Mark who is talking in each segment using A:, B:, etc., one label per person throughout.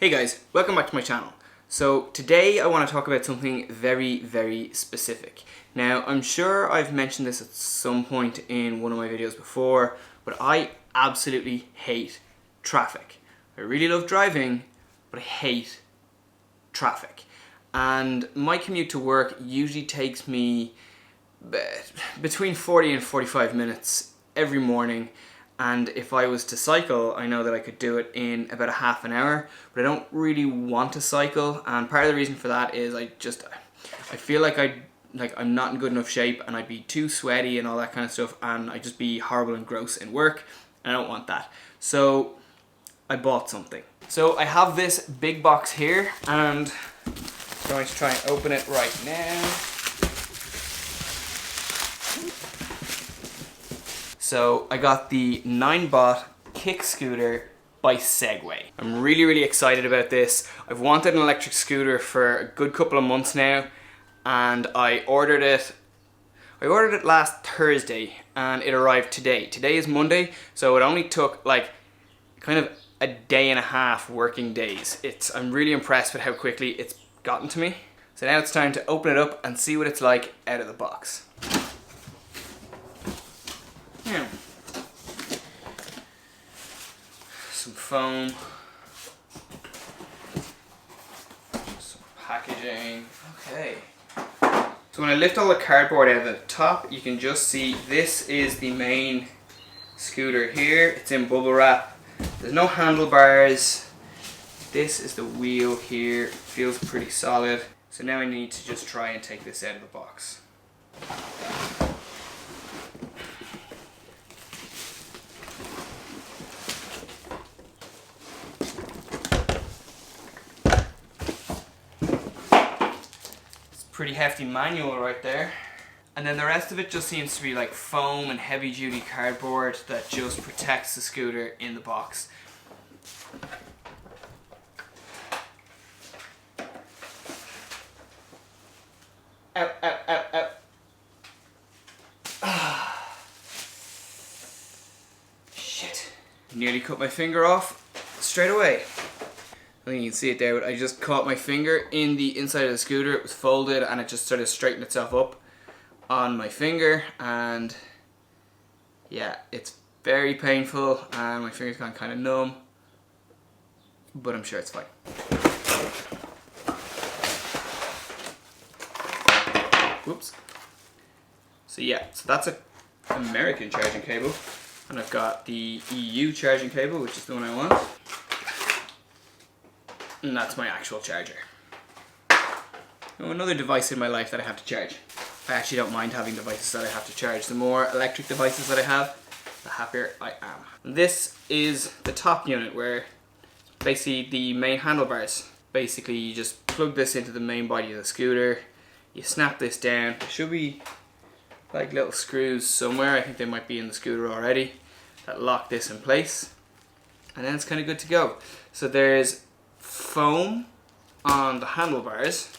A: Hey guys, welcome back to my channel. So today I want to talk about something very specific. Now I'm sure I've mentioned this at some point in one of my videos before, but I absolutely hate traffic. I really love driving, but I hate traffic. And my commute to work usually takes me between 40 and 45 minutes every morning. And if I was to cycle, I know that I could do it in about a half an hour, but I don't really want to cycle. And part of the reason for that is I feel like I'm not in good enough shape and I'd be too sweaty and all that kind of stuff, and I'd just be horrible and gross in work, and I don't want that. So I bought something. So I have this big box here, and I'm going to try and open it right now. So I got the Ninebot kick scooter by Segway. I'm really excited about this. I've wanted an electric scooter for a good couple of months now, and I ordered it last Thursday and it arrived today. Today is Monday, so it only took like kind of a day and a half working days. I'm really impressed with how quickly it's gotten to me. So now it's time to open it up and see what it's like out of the box. Now, some foam, some packaging. Okay. So when I lift all the cardboard out of the top, you can just see this is the main scooter here. It's in bubble wrap. There's no handlebars. This is the wheel here. It feels pretty solid. So now I need to just try and take this out of the box. Pretty hefty manual right there. And then the rest of it just seems to be like foam and heavy duty cardboard that just protects the scooter in the box. Ow, ow, ow, ow. Ah. Shit. Nearly cut my finger off straight away. I think you can see it there, but I just caught my finger in the inside of the scooter. It was folded and it just sort of straightened itself up on my finger, and yeah, it's very painful and my finger's gone kind of numb, but I'm sure it's fine. Whoops. So yeah, so that's an American charging cable, and I've got the EU charging cable, which is the one I want. And that's my actual charger. Now, another device in my life that I have to charge. I actually don't mind having devices that I have to charge. The more electric devices that I have, the happier I am. This is the top unit, where basically the main handlebars. Basically you just plug this into the main body of the scooter, you snap this down. There should be like little screws somewhere, I think they might be in the scooter already, that lock this in place, and then it's kind of good to go. So there's foam on the handlebars.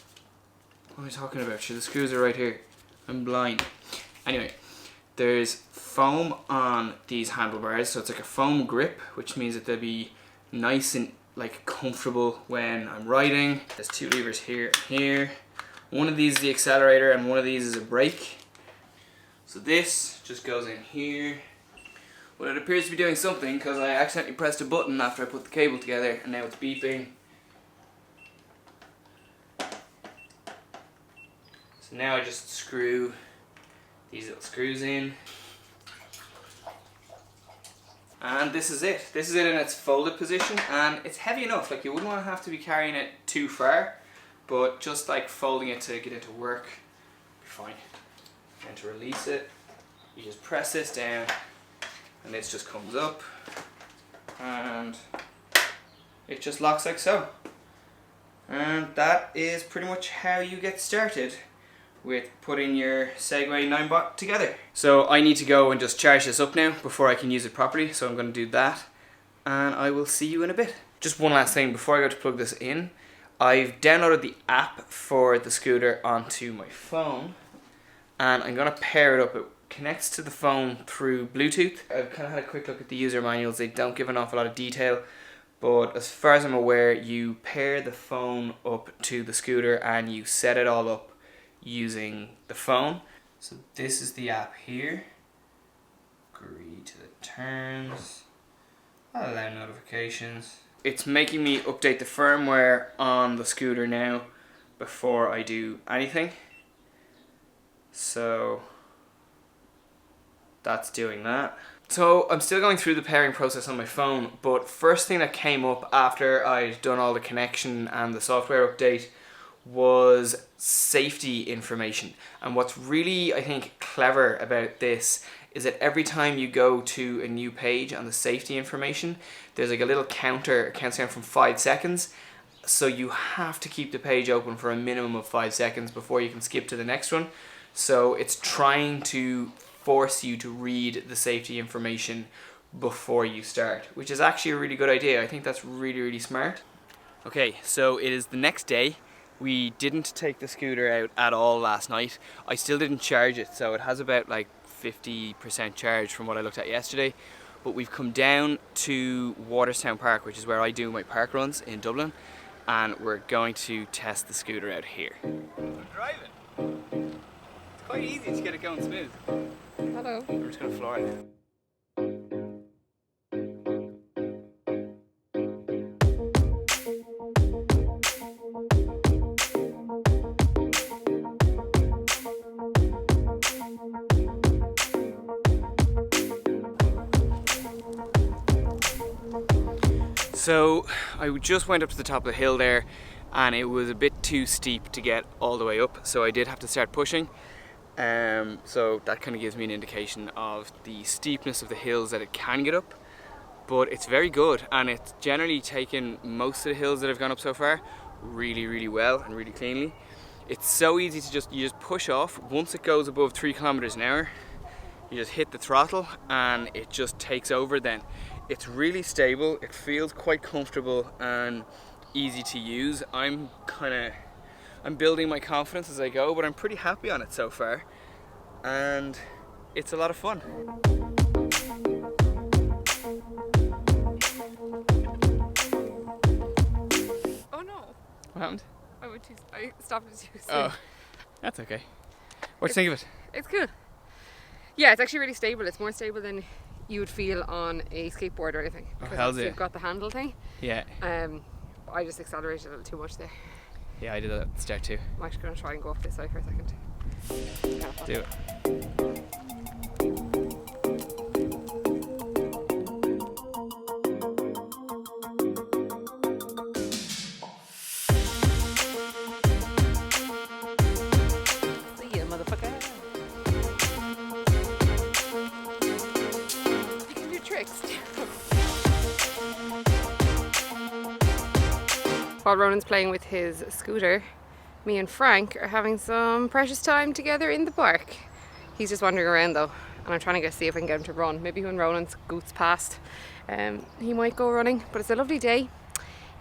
A: What am I talking about? Sure, the screws are right here. I'm blind. Anyway, there's foam on these handlebars, so it's like a foam grip, which means that they'll be nice and like comfortable when I'm riding. There's two levers here and here. One of these is the accelerator and one of these is a brake. So this just goes in here. Well, it appears to be doing something because I accidentally pressed a button after I put the cable together and now it's beeping. So now I just screw these little screws in. And this is it. This is it in its folded position, and it's heavy enough. Like, you wouldn't want to have to be carrying it too far, but just like folding it to get into work, be fine. And to release it, you just press this down and this just comes up and it just locks like so. And that is pretty much how you get started with putting your Segway Ninebot together. So I need to go and just charge this up now before I can use it properly, so I'm going to do that and I will see you in a bit. Just one last thing before I go to plug this in. I've downloaded the app for the scooter onto my phone and I'm going to pair it up. It connects to the phone through Bluetooth. I've kind of had a quick look at the user manuals. They don't give an awful lot of detail, But as far as I'm aware, you pair the phone up to the scooter and you set it all up using the phone. So this is the app here. Agree to the terms. Allow notifications. It's making me update the firmware on the scooter now before I do anything. So that's doing that. So I'm still going through the pairing process on my phone, but first thing that came up after I'd done all the connection and the software update was safety information. And what's really, I think, clever about this is that every time you go to a new page on the safety information, there's like a little counter, it counts down from 5 seconds. So you have to keep the page open for a minimum of 5 seconds before you can skip to the next one. So it's trying to force you to read the safety information before you start, which is actually a really good idea. I think that's really, really smart. Okay, so it is the next day. We didn't take the scooter out at all last night. I still didn't charge it, so it has about like 50% charge from what I looked at yesterday. But we've come down to Waterstown Park, which is where I do my park runs in Dublin, and we're going to test the scooter out here. I'm driving. It's quite easy to get it going smooth.
B: Hello.
A: We're just going to floor it. So I just went up to the top of the hill there and it was a bit too steep to get all the way up, so I did have to start pushing. So that kind of gives me an indication of the steepness of the hills that it can get up, but it's very good, and it's generally taken most of the hills that I've gone up so far really, really well and really cleanly. It's so easy to you just push off. Once it goes above 3 kilometers an hour, you just hit the throttle and it just takes over then. It's really stable, it feels quite comfortable and easy to use. I'm building my confidence as I go, but I'm pretty happy on it so far, and it's a lot of fun.
B: Oh no.
A: What happened?
B: I stopped it too soon.
A: Oh, that's okay. What do you think of it?
B: It's cool. Yeah, it's actually really stable. It's more stable than you would feel on a skateboard or anything.
A: Oh,
B: because
A: hell's
B: you've
A: yeah.
B: got the handle thing.
A: Yeah.
B: I just accelerated a little too much there.
A: Yeah, I did that at the start too.
B: I'm actually going to try and go up this side for a second.
A: Do it.
B: See ya, motherfucker. You can do tricks. While Ronan's playing with his scooter, me and Frank are having some precious time together in the park. He's just wandering around though, and I'm trying to see if I can get him to run. Maybe when Ronan scoots past, he might go running. But it's a lovely day.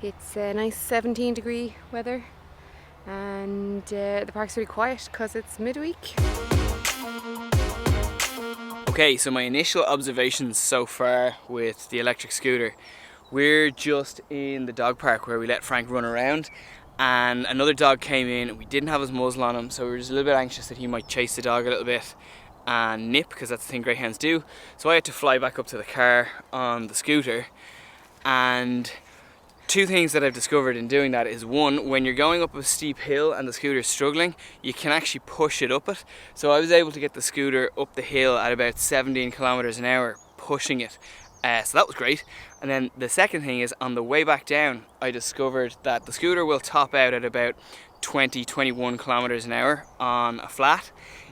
B: It's a nice 17-degree weather, and the park's really quiet because it's midweek.
A: Okay, so my initial observations so far with the electric scooter. We're just in the dog park where we let Frank run around, and another dog came in and we didn't have his muzzle on him, so we were just a little bit anxious that he might chase the dog a little bit and nip, because that's the thing greyhounds do. So I had to fly back up to the car on the scooter, and two things that I've discovered in doing that is, one, when you're going up a steep hill and the scooter's struggling, you can actually push it up it. So I was able to get the scooter up the hill at about 17 kilometers an hour, pushing it. So that was great. And then the second thing is, on the way back down, I discovered that the scooter will top out at about 20-21 kilometers an hour on a flat.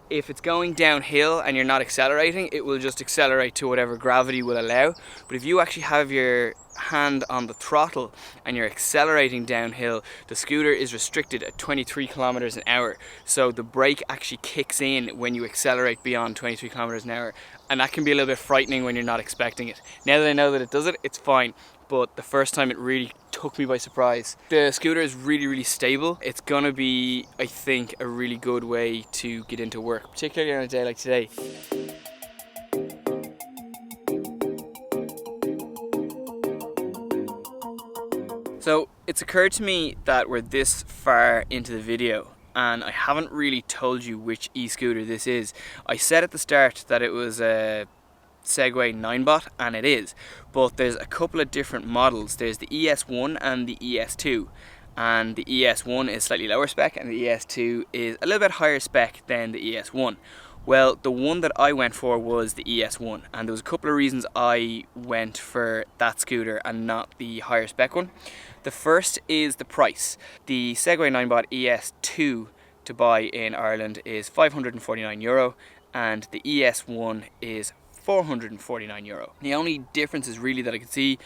A: If it's going downhill and you're not accelerating, it will just accelerate to whatever gravity will allow. But if you actually have your hand on the throttle and you're accelerating downhill, the scooter is restricted at 23 kilometers an hour. So the brake actually kicks in when you accelerate beyond 23 kilometers an hour. And that can be a little bit frightening when you're not expecting it. Now that I know that it does it, it's fine. But the first time it really took me by surprise. The scooter is really, really stable. It's gonna be, I think, a really good way to get into work, particularly on a day like today. So it's occurred to me that we're this far into the video and I haven't really told you which e-scooter this is. I said at the start that it was a Segway Ninebot, and it is, but there's a couple of different models. There's the ES1 and the ES2, and the ES1 is slightly lower spec and the ES2 is a little bit higher spec than the ES1. Well, the one that I went for was the ES1, and there was a couple of reasons I went for that scooter and not the higher spec one. The first is the price. The Segway Ninebot ES2 to buy in Ireland is €549 and the ES1 is €449. The only differences really that I can see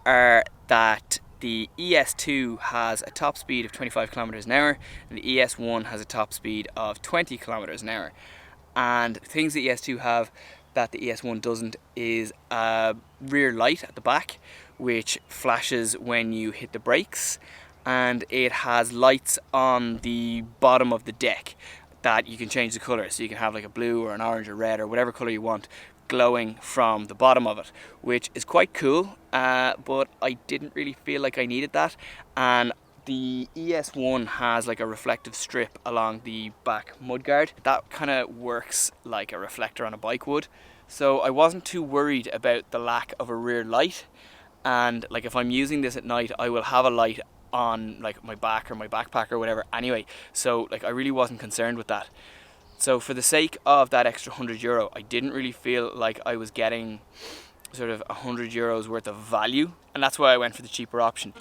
A: are that the ES2 has a top speed of 25 kilometers an hour and the ES1 has a top speed of 20 kilometers an hour. And things the ES2 have that the ES1 doesn't is a rear light at the back which flashes when you hit the brakes, and it has lights on the bottom of the deck that you can change the colour, so you can have like a blue or an orange or red or whatever colour you want glowing from the bottom of it, which is quite cool, but I didn't really feel like I needed that. And the ES1 has like a reflective strip along the back mudguard that kind of works like a reflector on a bike would, so I wasn't too worried about the lack of a rear light. And like if I'm using this at night, I will have a light on like my back or my backpack or whatever anyway, so like I really wasn't concerned with that. So for the sake of that extra €100, I didn't really feel like I was getting sort of €100 worth of value, and that's why I went for the cheaper option.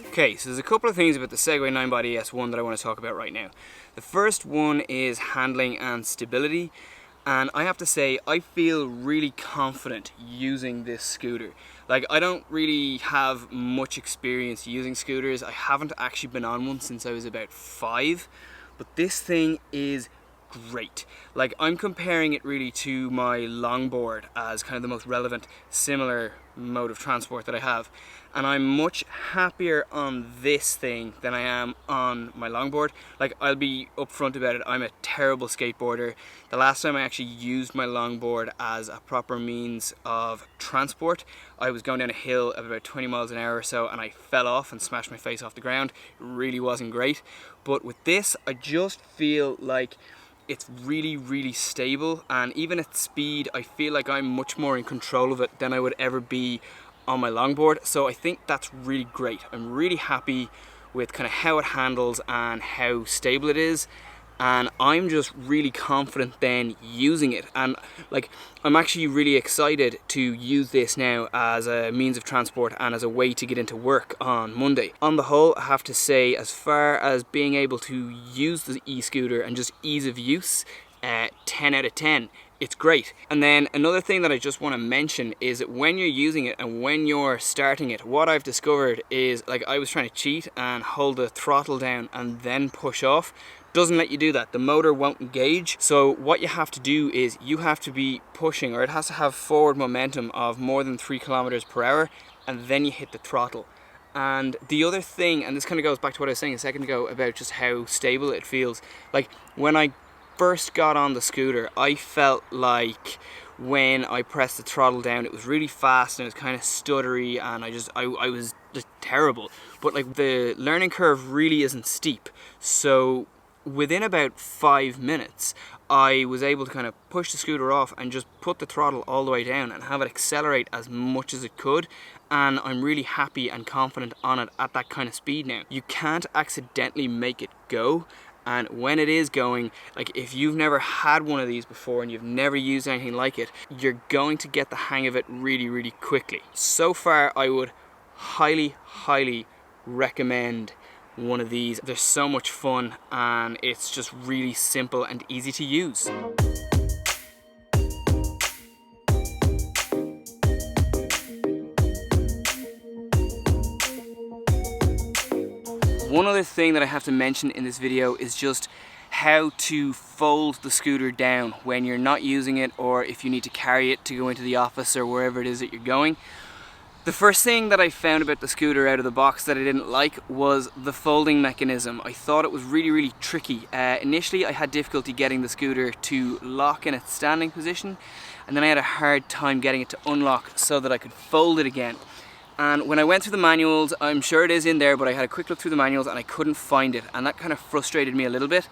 A: Okay, so there's a couple of things about the Segway Ninebot ES1 that I want to talk about right now. The first one is handling and stability, and I have to say I feel really confident using this scooter. Like, I don't really have much experience using scooters. I haven't actually been on one since I was about 5, but this thing is great. Like, I'm comparing it really to my longboard as kind of the most relevant similar mode of transport that I have, and I'm much happier on this thing than I am on my longboard. Like, I'll be upfront about it, I'm a terrible skateboarder. The last time I actually used my longboard as a proper means of transport, I was going down a hill at about 20 miles an hour or so, and I fell off and smashed my face off the ground. It really wasn't great, but with this I just feel like it's really, really stable, and even at speed I feel like I'm much more in control of it than I would ever be on my longboard. So I think that's really great. I'm really happy with kind of how it handles and how stable it is, and I'm just really confident then using it. And like, I'm actually really excited to use this now as a means of transport and as a way to get into work on Monday. On the whole, I have to say, as far as being able to use the e-scooter and just ease of use, 10 out of 10. It's great. And then another thing that I just want to mention is that when you're using it and when you're starting it, what I've discovered is, like, I was trying to cheat and hold the throttle down and then push off. Doesn't let you do that. The motor won't engage. So what you have to do is you have to be pushing, or it has to have forward momentum of more than 3 kilometers per hour, and then you hit the throttle. And the other thing, and this kind of goes back to what I was saying a second ago about just how stable it feels, like when I first got on the scooter, I felt like when I pressed the throttle down it was really fast and it was kind of stuttery, and I was just terrible. But like, the learning curve really isn't steep, so within about 5 minutes I was able to kind of push the scooter off and just put the throttle all the way down and have it accelerate as much as it could, and I'm really happy and confident on it at that kind of speed now. You can't accidentally make it go, and when it is going, like, if you've never had one of these before and you've never used anything like it, you're going to get the hang of it really, really quickly. So far I would highly, highly recommend one of these. They're so much fun and it's just really simple and easy to use. One other thing that I have to mention in this video is just how to fold the scooter down when you're not using it, or if you need to carry it to go into the office or wherever it is that you're going. The first thing that I found about the scooter out of the box that I didn't like was the folding mechanism. I thought it was really tricky. Initially I had difficulty getting the scooter to lock in its standing position, and then I had a hard time getting it to unlock so that I could fold it again. And when I went through the manuals, I'm sure it is in there, but I had a quick look through the manuals and I couldn't find it, and that kind of frustrated me a little bit.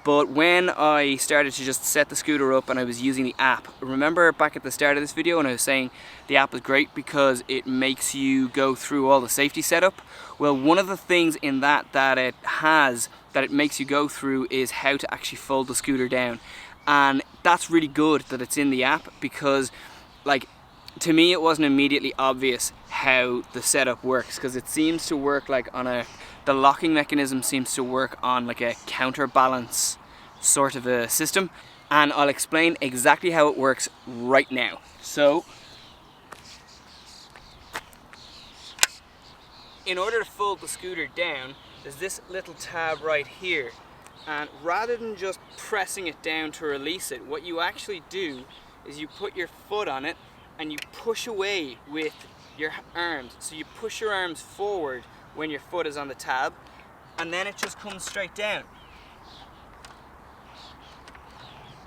A: But when I started to just set the scooter up and I was using the app, remember back at the start of this video when I was saying the app is great because it makes you go through all the safety setup? Well, one of the things in that it makes you go through is how to actually fold the scooter down. And that's really good that it's in the app, because like, to me it wasn't immediately obvious how the setup works, because it seems to work like the locking mechanism seems to work on like a counterbalance sort of a system, and I'll explain exactly how it works right now. So, in order to fold the scooter down, there's this little tab right here, and rather than just pressing it down to release it, what you actually do is you put your foot on it and you push away with your arms. So you push your arms forward when your foot is on the tab, and then it just comes straight down.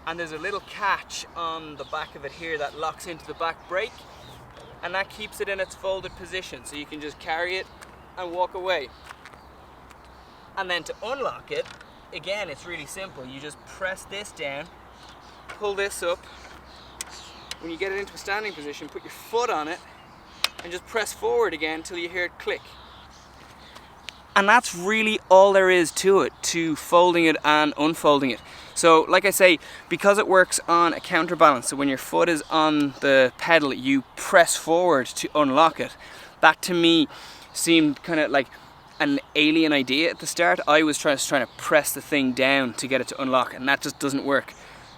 A: And there's a little catch on the back of it here that locks into the back brake, and that keeps it in its folded position, so you can just carry it and walk away. And then to unlock it, again, it's really simple. You just press this down, pull this up. When you get it into a standing position, put your foot on it and just press forward again until you hear it click. And that's really all there is to it, to folding it and unfolding it. So like I say, because it works on a counterbalance, so when your foot is on the pedal, you press forward to unlock it. That to me seemed kind of like an alien idea at the start. I was trying to press the thing down to get it to unlock, and that just doesn't work.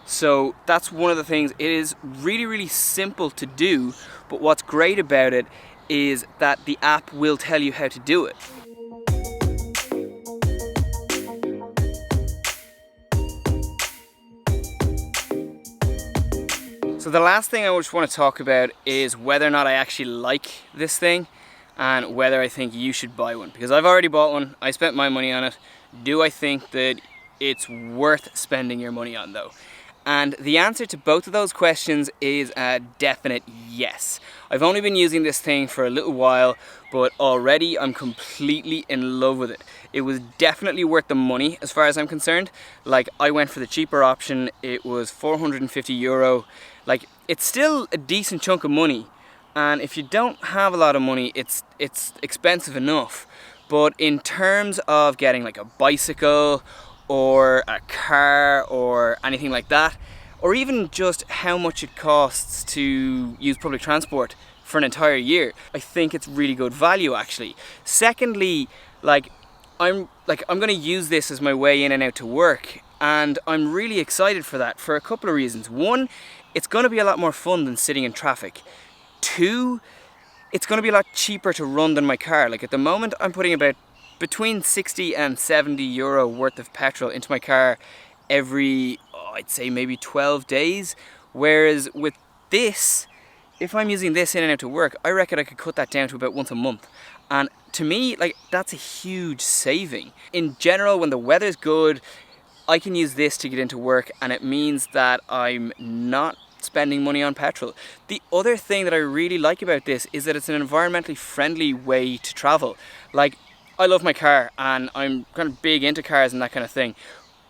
A: So that's one of the things. It is really simple to do, but what's great about it is that the app will tell you how to do it. So the last thing I just want to talk about is whether or not I actually like this thing and whether I think you should buy one. Because I've already bought one, I spent my money on it. Do I think that it's worth spending your money on though? And the answer to both of those questions is a definite yes. I've only been using this thing for a little while, but already I'm completely in love with it. It was definitely worth the money as far as I'm concerned. Like, I went for the cheaper option. It was €450. Like, it's still a decent chunk of money. And if you don't have a lot of money, it's expensive enough. But in terms of getting like a bicycle or a car or anything like that, or even just how much it costs to use public transport for an entire year, I think it's really good value actually. Secondly, I'm going to use this as my way in and out to work, and I'm really excited for that for a couple of reasons. One, it's going to be a lot more fun than sitting in traffic. Two, it's going to be a lot cheaper to run than my car. Like, at the moment I'm putting about between 60 and 70 euro worth of petrol into my car every, I'd say maybe 12 days. Whereas with this, if I'm using this in and out to work, I reckon I could cut that down to about once a month. And to me, like, that's a huge saving. In general, when the weather's good, I can use this to get into work, and it means that I'm not spending money on petrol. The other thing that I really like about this is that it's an environmentally friendly way to travel. Like, I love my car and I'm kind of big into cars and that kind of thing,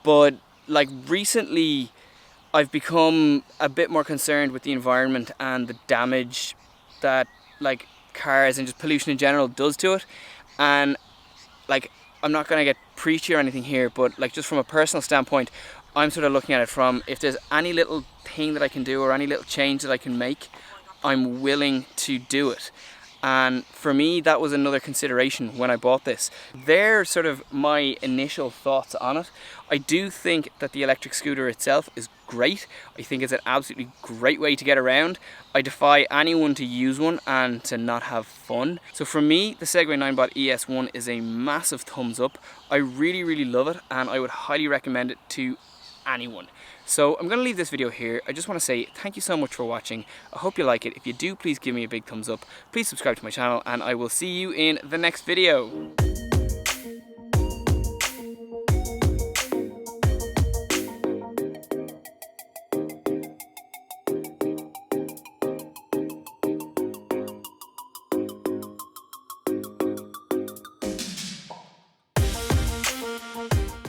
A: but like recently I've become a bit more concerned with the environment and the damage that like cars and just pollution in general does to it. And like, I'm not going to get preachy or anything here, but like, just from a personal standpoint, I'm sort of looking at it from, if there's any little thing that I can do or any little change that I can make, I'm willing to do it. And for me, that was another consideration when I bought this. They're sort of my initial thoughts on it. I do think that the electric scooter itself is great. I think it's an absolutely great way to get around. I defy anyone to use one and to not have fun. So for me, the Segway Ninebot ES1 is a massive thumbs up. I really love it, and I would highly recommend it to anyone. So I'm going to leave this video here. I just want to say thank you so much for watching. I hope you like it. If you do, please give me a big thumbs up. Please subscribe to my channel, and I will see you in the next video.